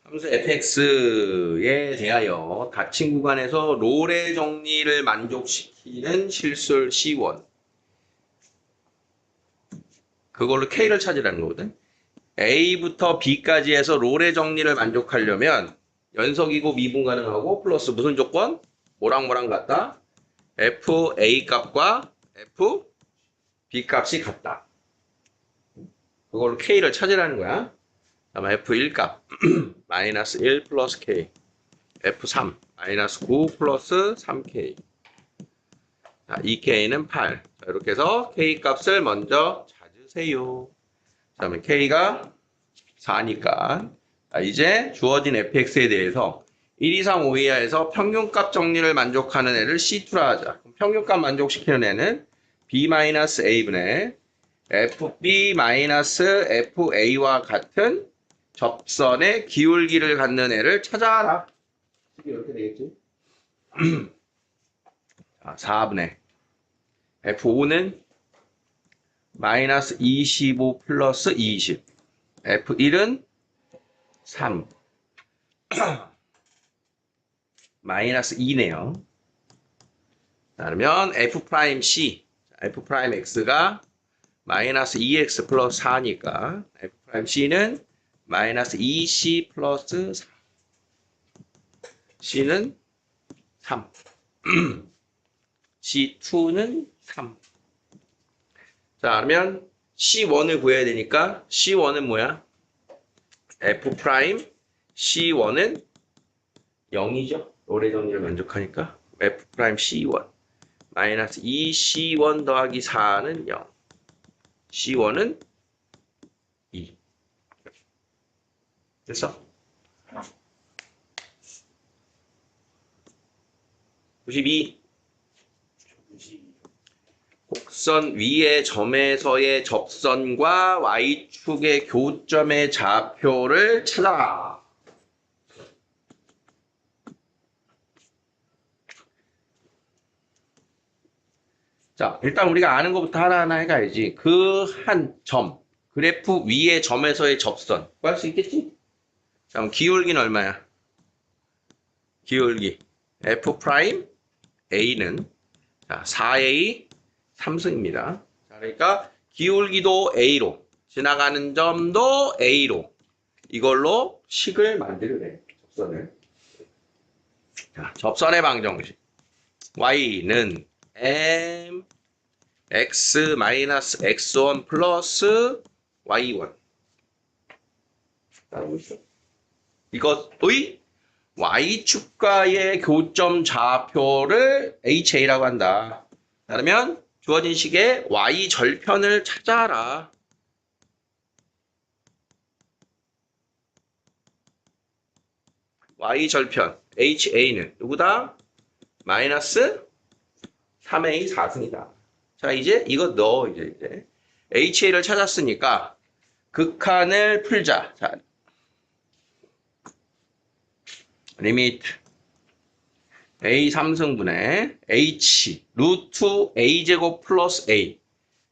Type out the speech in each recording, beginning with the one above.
함수 fx에 대하여 닫힌 구간에서 롤의 정리를 만족시키는 실술 C1. 그걸로 K를 찾으라는 거거든. A부터 B까지 해서 롤의 정리를 만족하려면 연속이고 미분 가능하고 플러스 무슨 조건? 뭐랑 같다? FA 값과 FB 값이 같다. 그걸로 K를 찾으라는 거야. 아마 F1 값 마이너스 1 플러스 K, F3 마이너스 9 플러스 3K. 자, 2K는 8. 자, 이렇게 해서 K 값을 먼저 찾으세요. 그다음에 K가 4니까 이제 주어진 fx에 대해서 1, 2, 3, 5 이하에서 평균값 정리를 만족하는 애를 C2라 하자. 그럼 평균값 만족시키는 애는 B-A분의 FB-FA와 같은 접선의 기울기를 갖는 애를 찾아라. 이렇게 되겠지? 자, 4분의 F5는 마이너스 25 플러스 20. F1은 3. 마이너스 2네요. 그러면 F'C, F'X가 마이너스 2X 플러스 4니까 F'C는 마이너스 2C 플러스 4. C는 3. C2는 3. 자, 그러면 C1을 구해야 되니까 C1은 뭐야? F'C1은 0이죠. 롤의 정리를 만족하니까 F'C1 마이너스 2C1 더하기 4는 0. C1은 2. 됐어? 92. 곡선 위의 점에서의 접선과 Y축의 교점의 좌표를 찾아라. 자, 일단 우리가 아는 것부터 하나하나 해가야지. 그 한 점, 그래프 위의 점에서의 접선. 구할 수 있겠지? 자, 그럼 기울기는 얼마야? 기울기 F'A는 4A 3승입니다. 자, 그러니까 기울기도 A로, 지나가는 점도 A로, 이걸로 식을 만들어내. 접선을. 자, 접선의 방정식. Y는 mx-x1 플러스 y1. 따라오고 있어. 이것의 y축과의 교점 좌표를 HA라고 한다. 그러면 주어진 식의 y절편을 찾아라. y절편 HA는 누구다? 마이너스 3A 4승이다. 자, 이제 이거 넣어. 이제 HA를 찾았으니까 극한을 풀자. 자, 리미트 A 3승분의 H 루트 A제곱 플러스 A.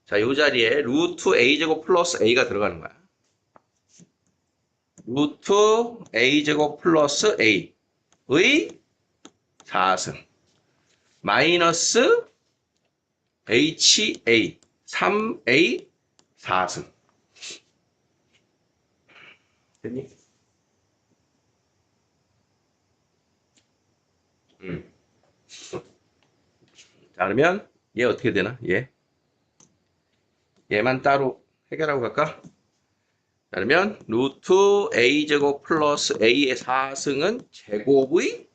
자, 이 자리에 루트 A제곱 플러스 A가 들어가는 거야. 루트 A제곱 플러스 A의 4승 마이너스 HA 3A 4승. 됐니? 자, 그러면 얘 어떻게 되나? 얘만 따로 해결하고 갈까? 자, 그러면 루트 A제곱 플러스 A의 4승은 제곱의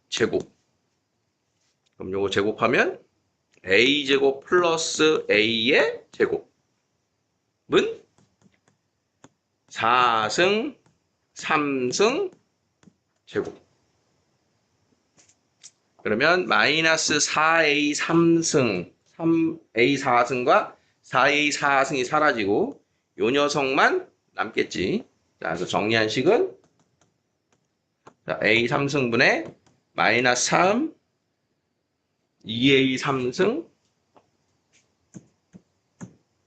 제곱. 그럼 요거 제곱하면 A제곱 플러스 A의 제곱은 4승 3승 제곱. 그러면 마이너스 4A 3승 3A 4승과 4A 4승이 사라지고 요 녀석만 남겠지. 자, 그래서 정리한 식은 자, A 3승분의 마이너스 3 2A 3승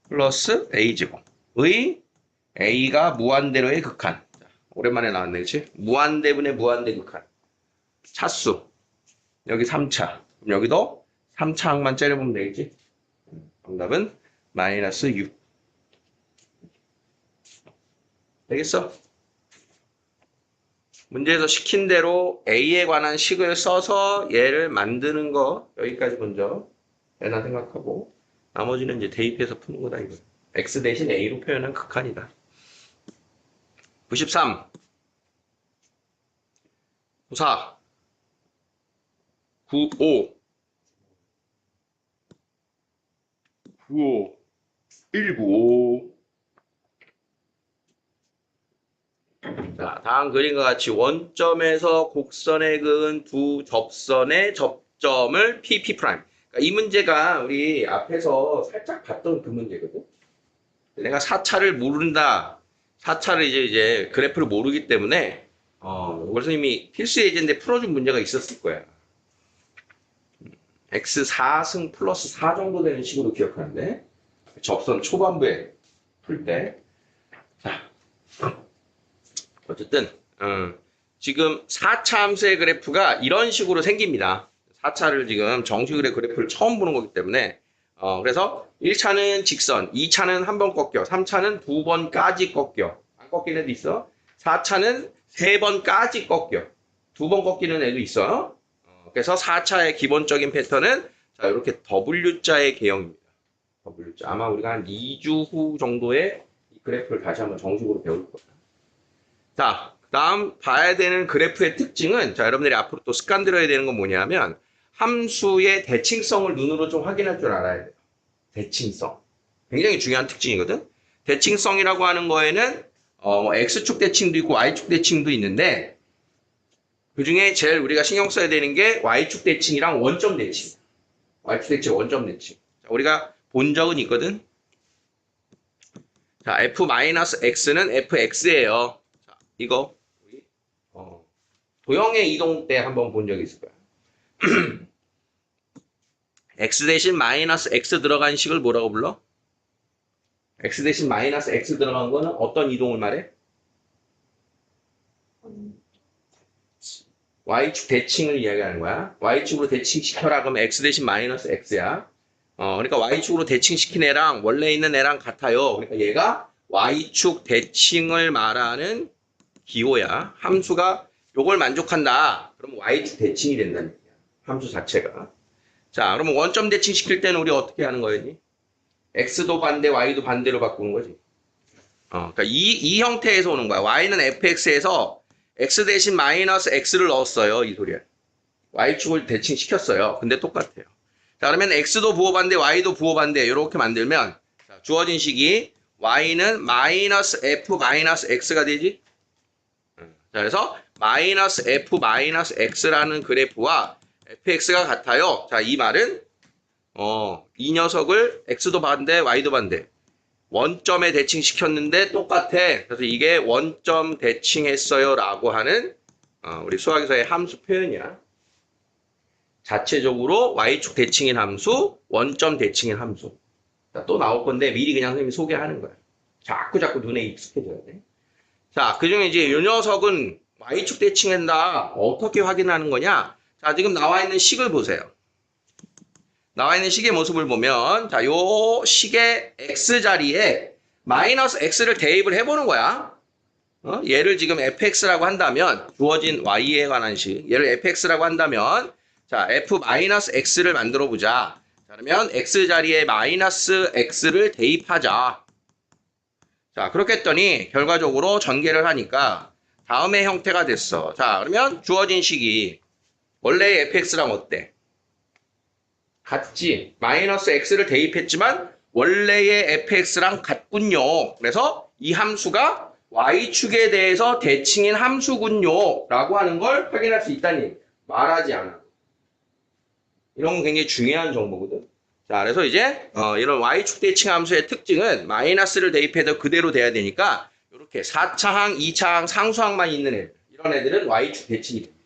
플러스 A제곱의 A가 무한대로의 극한. 자, 오랜만에 나왔네, 그치? 무한대분의 무한대 극한. 차수. 여기 3차. 그럼 여기도 3차 항만 째려보면 되겠지? 정답은 마이너스 6. 되겠어? 문제에서 시킨 대로 A에 관한 식을 써서 얘를 만드는 거 여기까지 먼저 해나 생각하고 나머지는 이제 대입해서 푸는 거다 이거. X 대신 A로 표현한 극한이다. 93 94 95 95 195 자, 다음 그림과 같이 원점에서 곡선에 그은 두 접선의 접점을 PP'. 그러니까 이 문제가 우리 앞에서 살짝 봤던 그 문제거든. 내가 4차를 모른다. 4차를 이제 그래프를 모르기 때문에 그래서 이미 필수 예제인데 풀어준 문제가 있었을 거야. x 4승 플러스 4 정도 되는 식으로 기억하는데 접선 초반부에 풀 때. 자. 어쨌든 지금 4차 함수의 그래프가 이런 식으로 생깁니다. 4차를 지금 정식으로 그래프를 처음 보는 거기 때문에 그래서 1차는 직선, 2차는 한 번 꺾여, 3차는 두 번까지 꺾여. 안 꺾이는 애도 있어. 4차는 세 번까지 꺾여. 두 번 꺾이는 애도 있어. 그래서 4차의 기본적인 패턴은 자, 이렇게 W자의 개형입니다. W자. 아마 우리가 한 2주 후 정도에 이 그래프를 다시 한번 정식으로 배울 거예요. 자, 다음 봐야 되는 그래프의 특징은 자, 여러분들이 앞으로 또 습관 들어야 되는 건 뭐냐면 함수의 대칭성을 눈으로 좀 확인할 줄 알아야 돼요. 대칭성. 굉장히 중요한 특징이거든. 대칭성이라고 하는 거에는 X축 대칭도 있고 Y축 대칭도 있는데 그 중에 제일 우리가 신경 써야 되는 게 Y축 대칭이랑 원점 대칭. Y축 대칭, 원점 대칭. 자, 우리가 본 적은 있거든. 자, F-X는 fx예요. 이거 우리 도형의 이동 때 한번 본 적이 있을 거야. x 대신 마이너스 x 들어간 식을 뭐라고 불러? x 대신 마이너스 x 들어간 거는 어떤 이동을 말해? y축 대칭을 이야기하는 거야. y축으로 대칭시켜라 그러면 x 대신 마이너스 x야. 그러니까 y축으로 대칭시킨 애랑 원래 있는 애랑 같아요. 그러니까 얘가 y축 대칭을 말하는 기호야. 함수가 요걸 만족한다. 그럼 y축 대칭이 된다는 얘기야. 함수 자체가. 자, 그러면 원점 대칭 시킬 때는 우리 어떻게 하는 거였니? x도 반대, y도 반대로 바꾸는 거지. 그러니까 이 형태에서 오는 거야. y는 fx에서 x 대신 마이너스 x를 넣었어요. 이 소리야. y축을 대칭 시켰어요. 근데 똑같아요. 자, 그러면 x도 부호 반대, y도 부호 반대 이렇게 만들면 자, 주어진 식이 y는 마이너스 f 마이너스 x가 되지. 자, 그래서 마이너스 f 마이너스 x라는 그래프와 fx가 같아요. 자, 이 말은 이 녀석을 x도 반대, y도 반대. 원점에 대칭시켰는데 똑같아. 그래서 이게 원점 대칭했어요 라고 하는 우리 수학에서의 함수 표현이야. 자체적으로 y축 대칭인 함수, 원점 대칭인 함수. 자, 또 나올 건데 미리 그냥 선생님이 소개하는 거야. 자꾸 눈에 익숙해져야 돼. 자, 그중에 이제 이 녀석은 y축 대칭한다. 어떻게 확인하는 거냐? 자, 지금 나와 있는 식을 보세요. 나와 있는 식의 모습을 보면 자, 요 식의 x자리에 마이너스 x를 대입을 해보는 거야. 얘를 지금 fx라고 한다면 주어진 y에 관한 식, 얘를 fx라고 한다면 자, f-x를 만들어 보자. 자, 그러면 x자리에 마이너스 x를 대입하자. 자, 그렇게 했더니 결과적으로 전개를 하니까 다음의 형태가 됐어. 자, 그러면 주어진 식이 원래의 fx랑 어때? 같지. 마이너스 x를 대입했지만 원래의 fx랑 같군요. 그래서 이 함수가 y축에 대해서 대칭인 함수군요. 라고 하는 걸 확인할 수 있다는 얘기야. 말하지 않아. 이런 건 굉장히 중요한 정보거든. 자, 그래서 이제 이런 y축 대칭 함수의 특징은 마이너스를 대입해도 그대로 돼야 되니까 이렇게 4차항, 2차항, 상수항만 있는 애들. 이런 애들은 y축 대칭이 됩니다.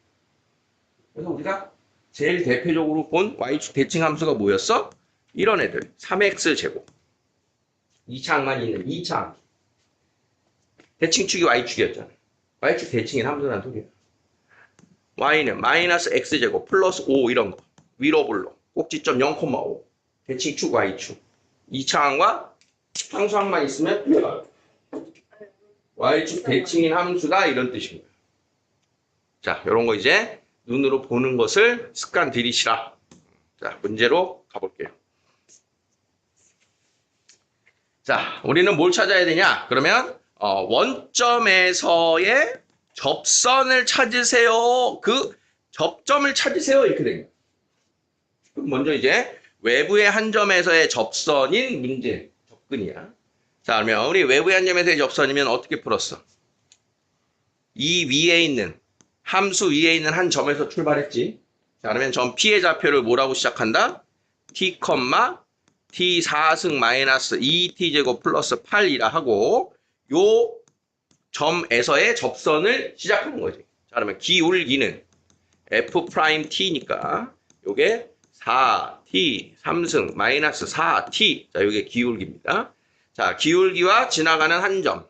그래서 우리가 제일 대표적으로 본 y축 대칭 함수가 뭐였어? 이런 애들. 3x 제곱. 2차항만 있는 2차항. 대칭축이 y축이었잖아. y축 대칭인 함수라는 소리야. y는 마이너스 x제곱 플러스 5 이런 거. 위로 불러. 꼭지점 0,5. 대칭축 y축. 이차항과 상수항만 있으면 풀려가요. y축 대칭인 함수다 이런 뜻입니다. 자, 이런 거 이제 눈으로 보는 것을 습관 들이시라. 자, 문제로 가볼게요. 자, 우리는 뭘 찾아야 되냐? 그러면 원점에서의 접선을 찾으세요. 그 접점을 찾으세요. 이렇게 됩니다. 그럼 먼저 이제 외부의 한 점에서의 접선인 문제, 접근이야. 자, 그러면 우리 외부의 한 점에서의 접선이면 어떻게 풀었어? 이 위에 있는 함수 위에 있는 한 점에서 출발했지. 자, 그러면 점 P의 좌표를 뭐라고 시작한다? T, T 4승 마이너스 2T제곱 플러스 8이라 하고 요 점에서의 접선을 시작하는 거지. 자, 그러면 기울기는 F'T니까 요게 4T 3승 마이너스 4T. 자, 요게 기울기입니다. 자, 기울기와 지나가는 한 점.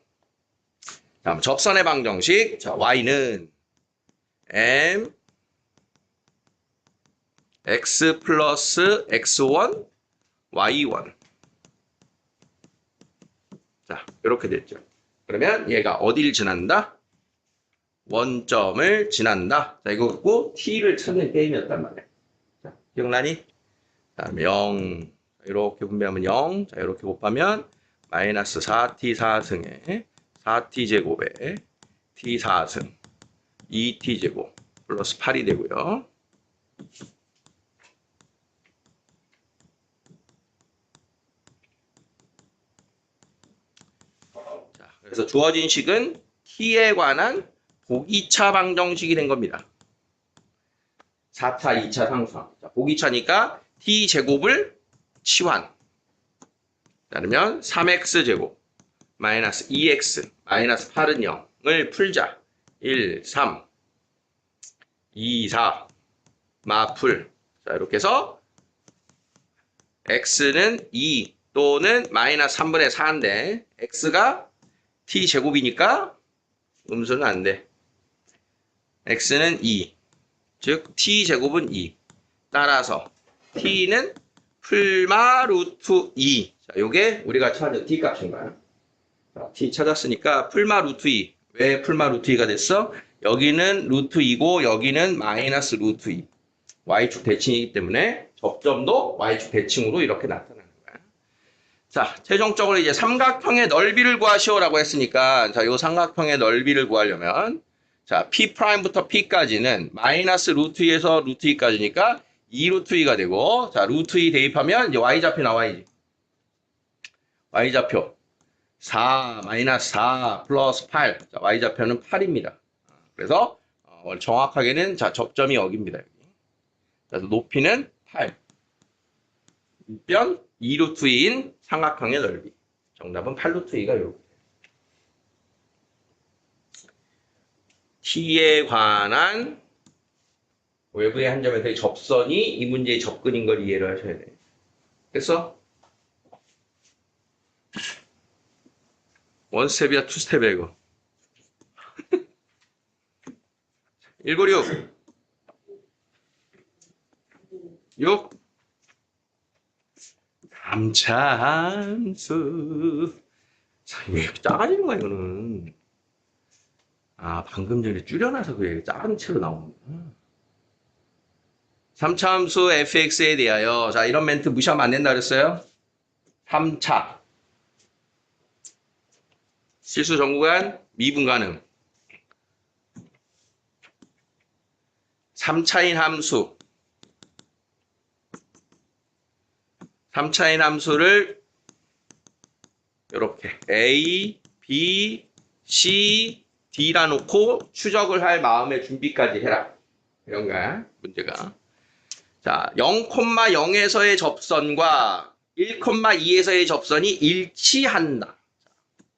다음 접선의 방정식. 자, Y는 M X 플러스 X1 Y1. 자, 이렇게 됐죠. 그러면 얘가 어디를 지난다? 원점을 지난다. 자, 이거 갖고 T를 찾는 게임이었단 말이야. 자, 기억나니? 자, 0. 이렇게 분배하면 0. 자, 이렇게 곱하면 마이너스 4T 4승에 4T 제곱에 T 4승 2T 제곱 플러스 8이 되고요. 자, 그래서 주어진 식은 T에 관한 보기차 방정식이 된 겁니다. 4차, 2차 상수항. 자, 보기차니까 T 제곱을 치환. 그러면 3x 제곱 마이너스 2x 마이너스 8은 0을 풀자. 1, 3, 2, 4 마풀. 자, 이렇게 해서 x는 2 또는 마이너스 3분의 4인데 x가 t 제곱이니까 음수는 안 돼. x는 2. 즉 t 제곱은 2. 따라서 t는 풀마 루트 2. 자, 요게 우리가 찾은 t 값인가요? 자, t 찾았으니까 풀마 루트 2. 왜 풀마 루트 2가 됐어? 여기는 루트 2고 여기는 마이너스 루트 2. y축 대칭이기 때문에 접점도 y축 대칭으로 이렇게 나타나는 거야. 자, 최종적으로 이제 삼각형의 넓이를 구하시오라고 했으니까 자, 요 삼각형의 넓이를 구하려면 자, P'부터 P까지는 마이너스 루트 2에서 루트 2까지니까 2 루트 2가 되고 자, 루트 2 대입하면 이제 y좌표 나와야지. y좌표 4 마이너스 4 플러스 8. 자, y좌표는 8입니다. 그래서 정확하게는 자, 접점이 여기입니다. 여기. 그래서 높이는 8. 변 2루트 2인 삼각형의 넓이. 정답은 8루트 2가 여기. T에 관한 외부의 한 점에서의 접선이 이 문제의 접근인 걸 이해를 하셔야 돼요. 그래서 원스텝이야 투스텝이야 이거. 196 6 3차함수. 자, 이거 왜 이렇게 작아지는 거야 이거는. 아, 방금 전에 줄여놔서 그게 작은 채로 나오는구나. 3차함수 fx에 대하여 자, 이런 멘트 무시하면 안 된다 그랬어요. 3차 실수 전구간 미분 가능. 3차인 함수 3차인 함수를 이렇게 A, B, C, D라 놓고 추적을 할 마음의 준비까지 해라. 이런 거야, 문제가. 자, 0,0에서의 접선과 1,2에서의 접선이 일치한다.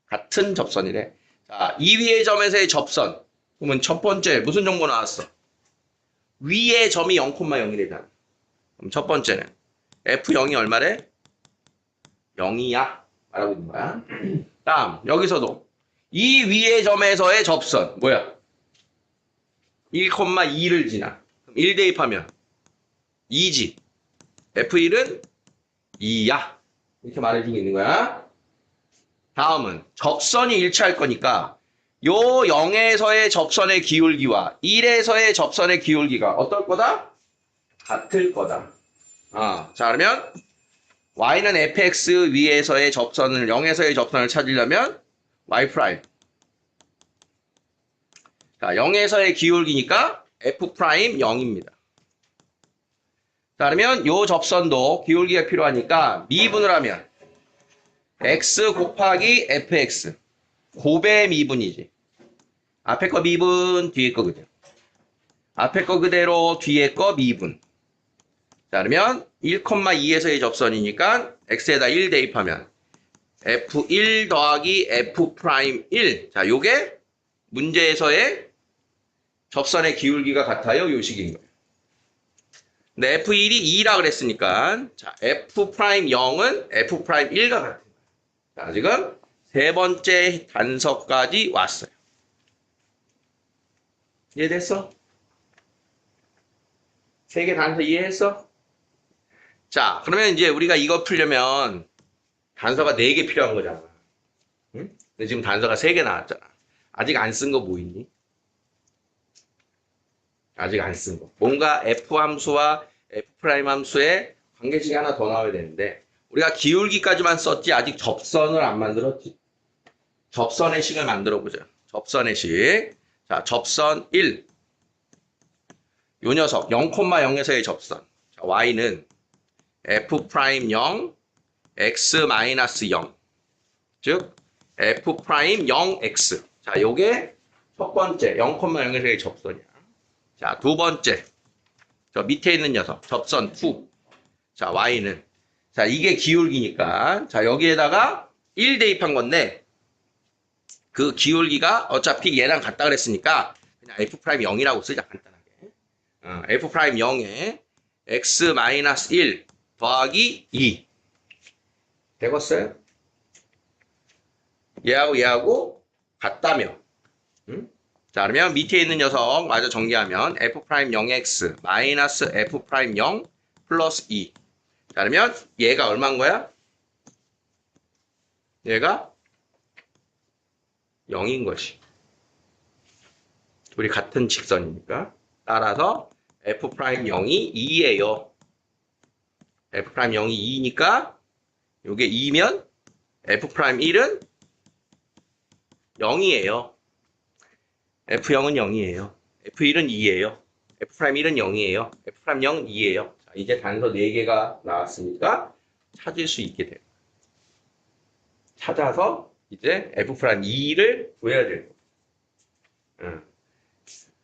같은 접선이래. 자, 이 위의 점에서의 접선. 그러면 첫 번째 무슨 정보 나왔어? 위의 점이 0,0이래잖아. 그럼 첫 번째는 F0이 얼마래? 0이야. 말하고 있는 거야. 다음, 여기서도 이 위의 점에서의 접선 뭐야? 1,2를 지나. 그럼 1 대입하면 2지. F1은 2야. 이렇게 말해주고 있는 거야. 다음은 접선이 일치할 거니까 요 0에서의 접선의 기울기와 1에서의 접선의 기울기가 어떨 거다? 같을 거다. 자, 그러면 y는 fx 위에서의 접선을 0에서의 접선을 찾으려면 y 프라임. 자, 0에서의 기울기니까 f 프라임 0입니다. 자, 그러면 요 접선도 기울기가 필요하니까 미분을 하면 x 곱하기 fx 곱의 미분이지. 앞에 거 미분, 뒤에 거 그대로. 앞에 거 그대로, 뒤에 거 미분. 자, 그러면 1,2에서의 접선이니까 x에다 1 대입하면 f1 더하기 f 프라임 1. 자, 요게 문제에서의 접선의 기울기가 같아요. 요 식인 거예요. 근데 f1이 2라 그랬으니까 자, f 프라임 0은 f 프라임 1과 같은 거예요. 자, 지금 세 번째 단서까지 왔어요. 이해됐어? 세 개 단서 이해했어? 자, 그러면 이제 우리가 이거 풀려면 단서가 4개 필요한 거잖아. 응? 근데 지금 단서가 3개 나왔잖아. 아직 안 쓴 거 뭐 있니? 아직 안 쓴 거. 뭔가 f 함수와 f 프라임 함수의 관계식이 하나 더 나와야 되는데 우리가 기울기까지만 썼지 아직 접선을 안 만들었지. 접선의 식을 만들어 보자. 접선의 식. 자, 접선 1. 요 녀석 0,0에서의 접선. 자, y는 f 프라임 0, x 마이너스 0. 즉 f 프라임 0x. 자, 요게 첫 번째 0,0에서의 접선이야. 자, 두 번째. 저 밑에 있는 녀석 접선 2. 자, y는 자, 이게 기울기니까 자, 여기에다가 1 대입한 건데 그 기울기가 어차피 얘랑 같다 그랬으니까 그냥 f 프라임 0이라고 쓰자 간단하게. f 프라임 0에 x 마이너스 1 더하기 2 되겠어요? 얘하고 같다며. 응? 자, 그러면 밑에 있는 녀석 마저 정리하면 f 프라임 0x 마이너스 f 프라임 0 플러스 2. 자, 그러면 얘가 얼마인 거야? 얘가 0인 것이. 둘이 같은 직선이니까. 따라서 f 프라임 0이 2예요. f 프라임 0이 2니까 요게 2면 f 프라임 1은 0이에요. f0은 0이에요. f1은 2예요. f 프라임 1은 0이에요. f 프라임 0은 2예요. 자, 이제 단서 4개가 나왔으니까 찾을 수 있게 돼요. 찾아서 이제 f 프라임 2를 구해야 돼요.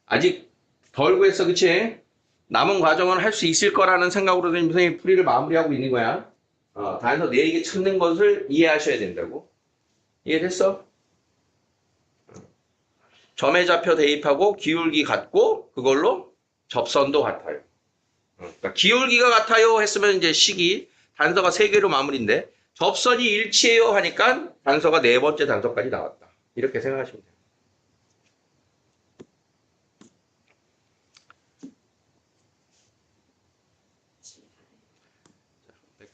아직 덜 구했어, 그치? 남은 과정은 할 수 있을 거라는 생각으로 선생님이 풀이를 마무리하고 있는 거야. 단서 4개 찾는 것을 이해하셔야 된다고. 이해됐어? 점의 좌표 대입하고 기울기 같고 그걸로 접선도 같아요. 그러니까 기울기가 같아요 했으면 이제 식이 단서가 3개로 마무리인데 접선이 일치해요 하니까 단서가 4번째 단서까지 나왔다. 이렇게 생각하시면 돼요.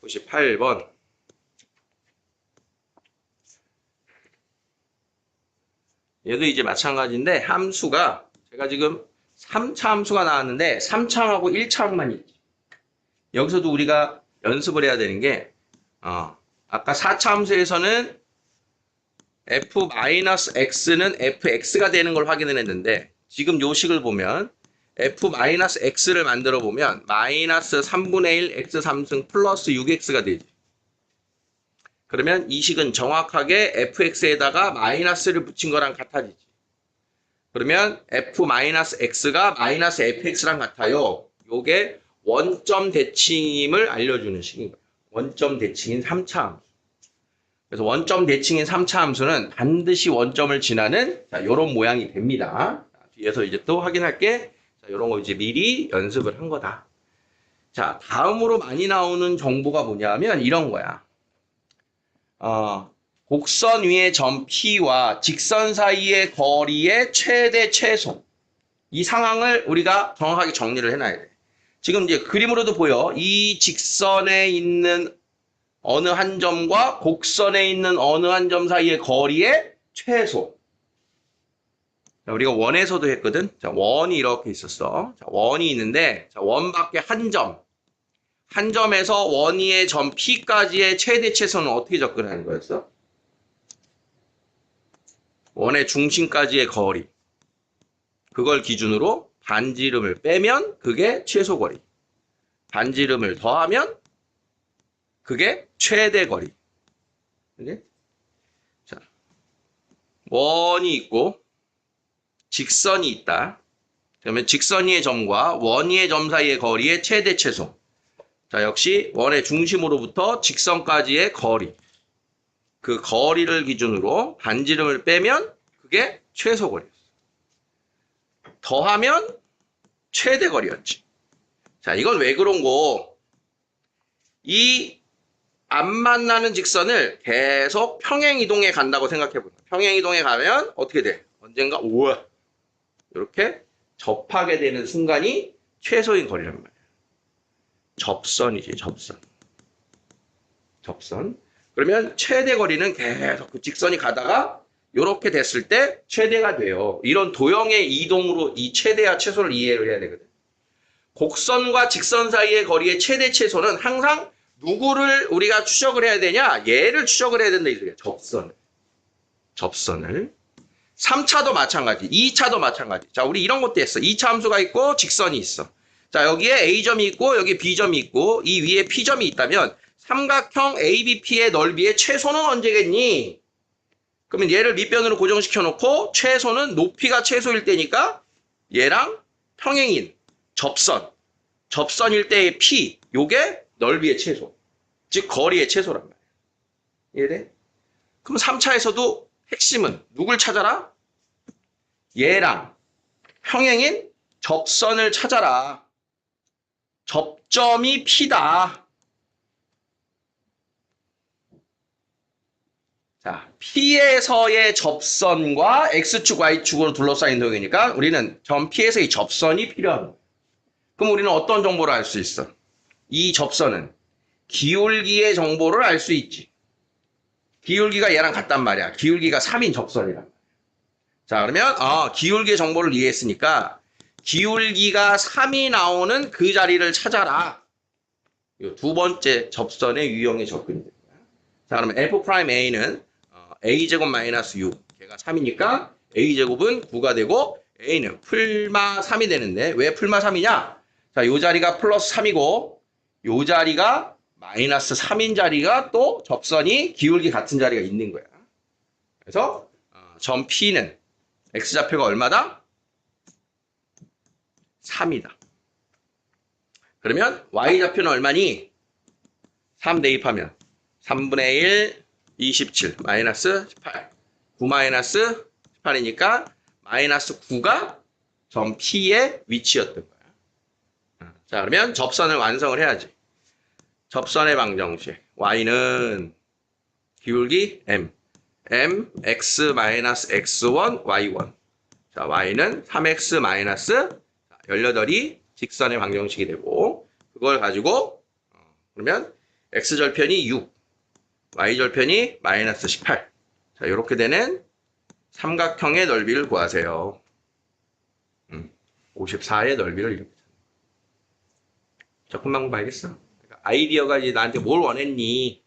198번. 얘도 이제 마찬가지인데 함수가 제가 지금 3차 함수가 나왔는데 3차하고 1차만 있지. 여기서도 우리가 연습을 해야 되는 게 아까 4차 함수에서는 f-x는 fx가 되는 걸 확인을 했는데 지금 요 식을 보면 f-x를 만들어 보면 마이너스 3분의 1 x 3승 플러스 6x가 되지. 그러면 이 식은 정확하게 fx에다가 마이너스를 붙인 거랑 같아지지. 그러면 f-x가 마이너스 fx랑 같아요. 요게 원점 대칭임을 알려주는 식인 거예요. 원점 대칭인 3차 함수. 그래서 원점 대칭인 3차 함수는 반드시 원점을 지나는 요런 모양이 됩니다. 뒤에서 이제 또 확인할게. 요런 거 이제 미리 연습을 한 거다. 자, 다음으로 많이 나오는 정보가 뭐냐면 이런 거야. 곡선 위의 점 P와 직선 사이의 거리의 최대 최소. 이 상황을 우리가 정확하게 정리를 해놔야 돼. 지금 이제 그림으로도 보여. 이 직선에 있는 어느 한 점과 곡선에 있는 어느 한 점 사이의 거리의 최소. 자, 우리가 원에서도 했거든. 자, 원이 이렇게 있었어. 자, 원이 있는데, 자, 원 밖에 한 점. 한 점에서 원 위의 점 P까지의 최대 최소는 어떻게 접근하는 거였어? 원의 중심까지의 거리. 그걸 기준으로 반지름을 빼면 그게 최소 거리. 반지름을 더하면 그게 최대 거리. 그게? 자, 원이 있고 직선이 있다. 그러면 직선 위의 점과 원 위의 점 사이의 거리의 최대 최소. 자, 역시 원의 중심으로부터 직선까지의 거리. 그 거리를 기준으로 반지름을 빼면 그게 최소 거리였어. 더하면 최대 거리였지. 자, 이건 왜 그런 거? 이 안 만나는 직선을 계속 평행 이동해 간다고 생각해 보자. 평행 이동해 가면 어떻게 돼? 언젠가 우와 이렇게 접하게 되는 순간이 최소인 거리란 말이야. 접선이지, 접선. 접선. 그러면 최대 거리는 계속 그 직선이 가다가 이렇게 됐을 때 최대가 돼요. 이런 도형의 이동으로 이 최대와 최소를 이해를 해야 되거든. 곡선과 직선 사이의 거리의 최대 최소는 항상 누구를 우리가 추적을 해야 되냐? 얘를 추적을 해야 된다 이 소리야. 접선을. 접선을. 3차도 마찬가지. 2차도 마찬가지. 자, 우리 이런 것도 했어. 2차 함수가 있고 직선이 있어. 자, 여기에 A점이 있고 여기 B점이 있고 이 위에 P점이 있다면 삼각형 ABP의 넓이의 최소는 언제겠니? 그러면 얘를 밑변으로 고정시켜 놓고 최소는 높이가 최소일 때니까 얘랑 평행인 접선. 접선일 때의 P, 요게 넓이의 최소. 즉 거리의 최소란 말이야. 이해돼? 그럼 3차에서도 핵심은 누굴 찾아라? 얘랑 평행인 접선을 찾아라. 접점이 P다. 자, P에서의 접선과 X축, Y축으로 둘러싸인 도형이니까 우리는 점 P에서의 접선이 필요한 거야. 그럼 우리는 어떤 정보를 알 수 있어? 이 접선은 기울기의 정보를 알 수 있지. 기울기가 얘랑 같단 말이야. 기울기가 3인 접선이란 말이야. 자, 그러면 기울기의 정보를 이해했으니까 기울기가 3이 나오는 그 자리를 찾아라. 이 두 번째 접선의 유형의 접근이 됩니다. 자, 그러면 F'A는 A제곱 마이너스 6. 걔가 3이니까 A제곱은 9가 되고 A는 풀마 3이 되는데 왜 풀마 3이냐? 자, 요 자리가 플러스 3이고 요 자리가 마이너스 3인 자리가 또 접선이 기울기 같은 자리가 있는 거야. 그래서 점 P는 X좌표가 얼마다? 3이다. 그러면 Y좌표는 얼마니? 3 대입하면 3분의 1, 27, 마이너스 18. 9 마이너스 18이니까 마이너스 9가 점 P의 위치였던 거야. 자, 그러면 접선을 완성을 해야지. 접선의 방정식. Y는 기울기 M. M, X 마이너스 X1, Y1. 자, Y는 3X 마이너스 18이 직선의 방정식이 되고, 그걸 가지고, 그러면 X절편이 6, Y절편이 마이너스 18. 자, 이렇게 되는 삼각형의 넓이를 구하세요. 54의 넓이를 이렇게. 자, 금방 알겠어? 아이디어가 이제 나한테 뭘 원했니?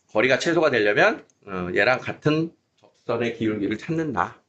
거리가 최소가 되려면 얘랑 같은 접선의 기울기를 찾는다.